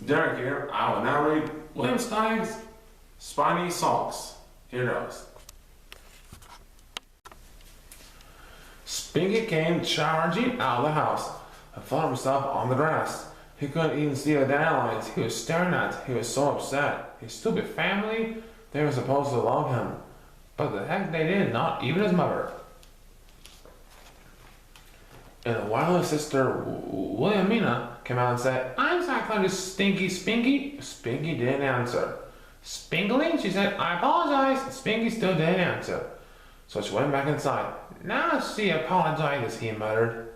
Derrick here. I will now read William Stein's Spinky Sulks. Here goes. Spinky came charging out of the house and flung himself on the grass. He couldn't even see the dandelions he was staring at. He was so upset. His stupid family, they were supposed to love him. But the heck they did, not even his mother. And the wily sister, Williamina, came out and said, "I'm sorry for this stinky Spinky." Spinky didn't answer. "Spinkling?" she said. "I apologize." Spinky still didn't answer. So she went back inside. "Now she apologizes," he muttered.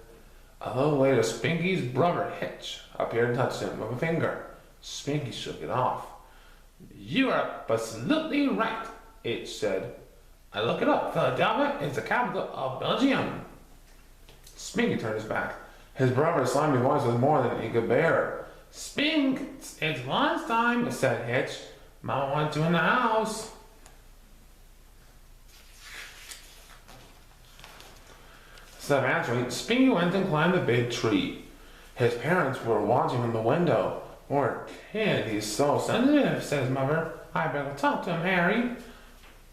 A little later, Spinky's brother, Hitch, appeared and touched him with a finger. Spinky shook it off. "You are absolutely right," Hitch said. "I looked it up. Philadelphia is the capital of Belgium." Spinky turned his back. His brother's slimy voice was more than he could bear. "Spink, it's lunchtime," said Hitch. "Mama wants you in the house." Instead of answering, Spinky went and climbed a big tree. His parents were watching from the window. "Poor kid, he's so sensitive," said his mother. "I better talk to him, Harry."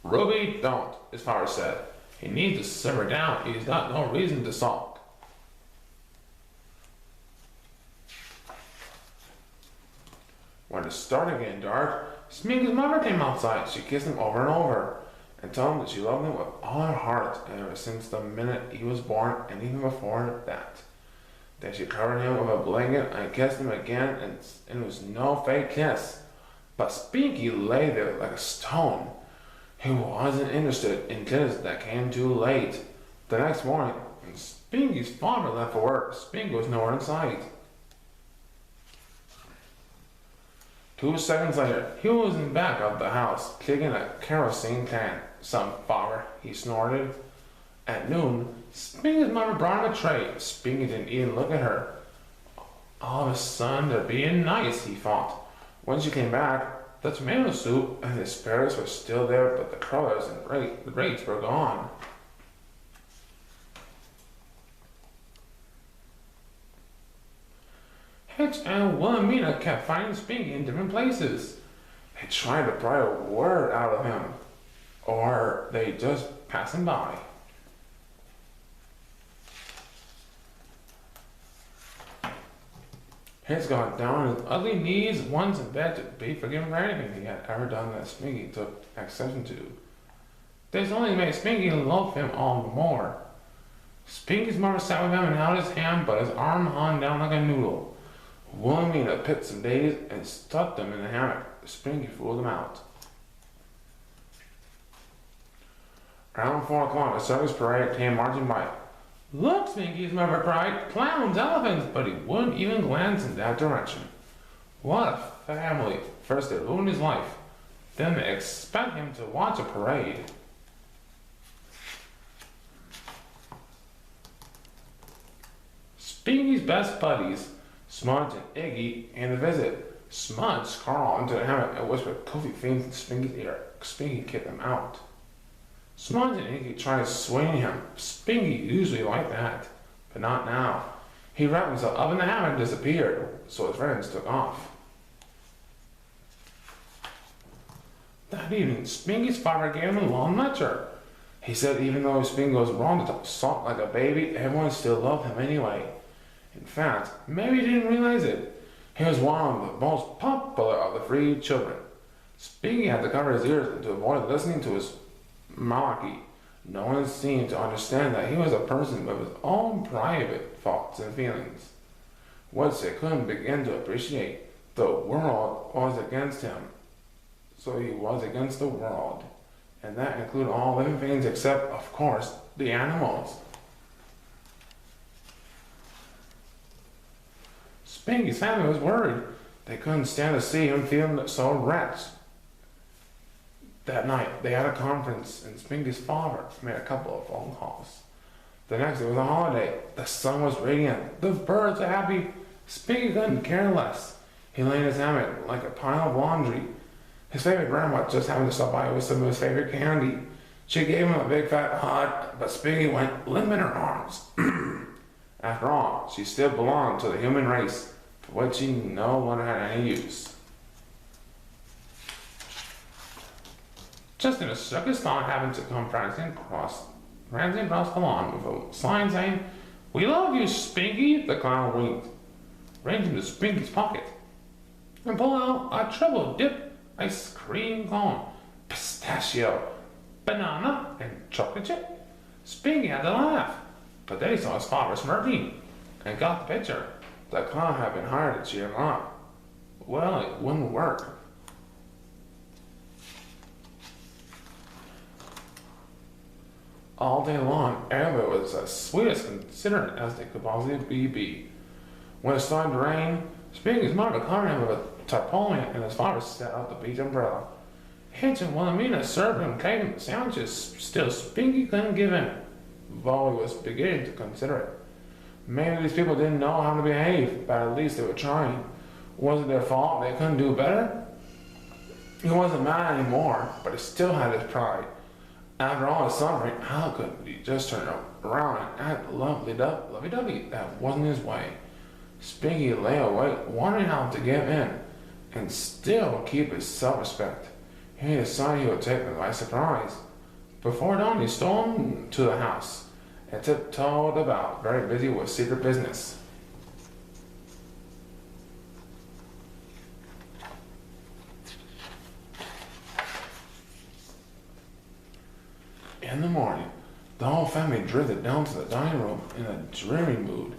"Ruby, don't," his father said. "He needs to simmer down. He's got no reason to sulk." When it started getting dark, Spinky's mother came outside. She kissed him over and over and told him that she loved him with all her heart ever since the minute he was born and even before that. Then she covered him with a blanket and kissed him again, and it was no fake kiss. But Spinky lay there like a stone. He wasn't interested in kids that came too late. The next morning, when Spinky's father left for work, Spinky was nowhere in sight. 2 seconds later, he was in back of the house, kicking a kerosene can. "Some father," he snorted. At noon, Spinky's mother brought him a tray. Spinky didn't even look at her. All of a sudden, they're being nice, he thought. When she came back, the tomato soup and the asparagus were still there, but the colors and the grapes were gone. Hitch and Wilhelmina kept finding Spinky in different places. They tried to pry a word out of him, or they just passed him by. Hitch got down on his ugly knees once and begged to be forgiven for anything he had ever done that Spinky took exception to. This only made Spinky love him all the more. Spinky's mother sat with him and held his hand, but his arm hung down like a noodle. Wilhelmina picked some days and stuck them in the hammock. Spinky fooled them out. Around 4 o'clock, a circus parade came marching by. "Look," Spinky's mother cried, "clowns, elephants," but he wouldn't even glance in that direction. What a family. First they ruined his life, then they expect him to watch a parade. Spinky's best buddies, Smudge and Iggy, and the visit. Smudge crawled into the hammock and whispered goofy things in Spinky's ear. Spinky kicked them out. Smudge and Iggy tried to swing him. Spinky usually liked that, but not now. He wrapped himself up in the hammock and disappeared, so his friends took off. That evening, Spinky's father gave him a long lecture. He said even though Spinky was wrong to sulk like a baby, everyone still loved him anyway. In fact, maybe he didn't realize it. He was one of the most popular of the 3 children. Spinky had to cover his ears to avoid listening to his malarkey. No one seemed to understand that he was a person with his own private thoughts and feelings, which they couldn't begin to appreciate. The world was against him, so he was against the world, and that included all living things except, of course, the animals. Spinky's family was worried. They couldn't stand to see him feeling so wretched. That night, they had a conference, and Spinky's father made a couple of phone calls. The next day was a holiday. The sun was radiant. The birds were happy. Spinky couldn't care less. He lay in his hammock like a pile of laundry. His favorite grandma just happened to stop by with some of his favorite candy. She gave him a big fat hug, but Spinky went limp in her arms. After all, she still belonged to the human race. for which he no longer had any use. Just in a circus thought happened to come prancing across the lawn with a sign saying, "We love you, Spinky." The clown winked, reached into Spinky's pocket, and pulled out a triple dip ice cream cone, pistachio, banana, and chocolate chip. Spinky had to laugh, but then he saw his father smirking and got the picture. The clown had been hired to cheer him up. Well, it wouldn't work. All day long, everybody was as sweet as considerate as they could possibly be. When it started to rain, Spinky's mother covered him with a tarpaulin and his father set out the beach umbrella. Hitch and Wilhelmina served him cake and sandwiches. Still, Spinky couldn't give in, though he was beginning to consider it. Maybe these people didn't know how to behave, but at least they were trying. Was it their fault they couldn't do better? He wasn't mad anymore, but he still had his pride. After all his suffering, how could he just turn around and act lovey-dovey? That wasn't his way. Spinky lay awake, wondering how to give in and still keep his self-respect. He decided he would take them by surprise. Before dawn, he stole him to the house and tiptoed about, very busy with secret business. In the morning, the whole family drifted down to the dining room in a dreary mood.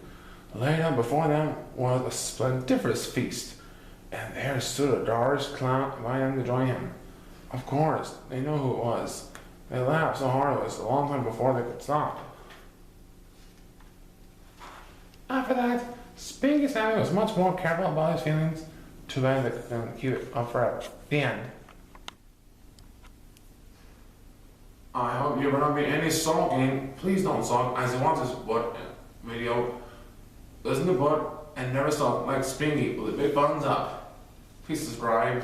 Laid out before them was a splendiferous feast, and there stood a Doris clown inviting them to join him. Of course, they knew who it was. They laughed so hard it was a long time before they could stop. After that, Spinky Sammy was much more careful about his feelings. Too bad they couldn't keep it up forever. The end. I hope you will not be any sulking. Please don't sulk, as you want this video. Listen to book and never sulk like Spinky with a big thumbs up. Please subscribe.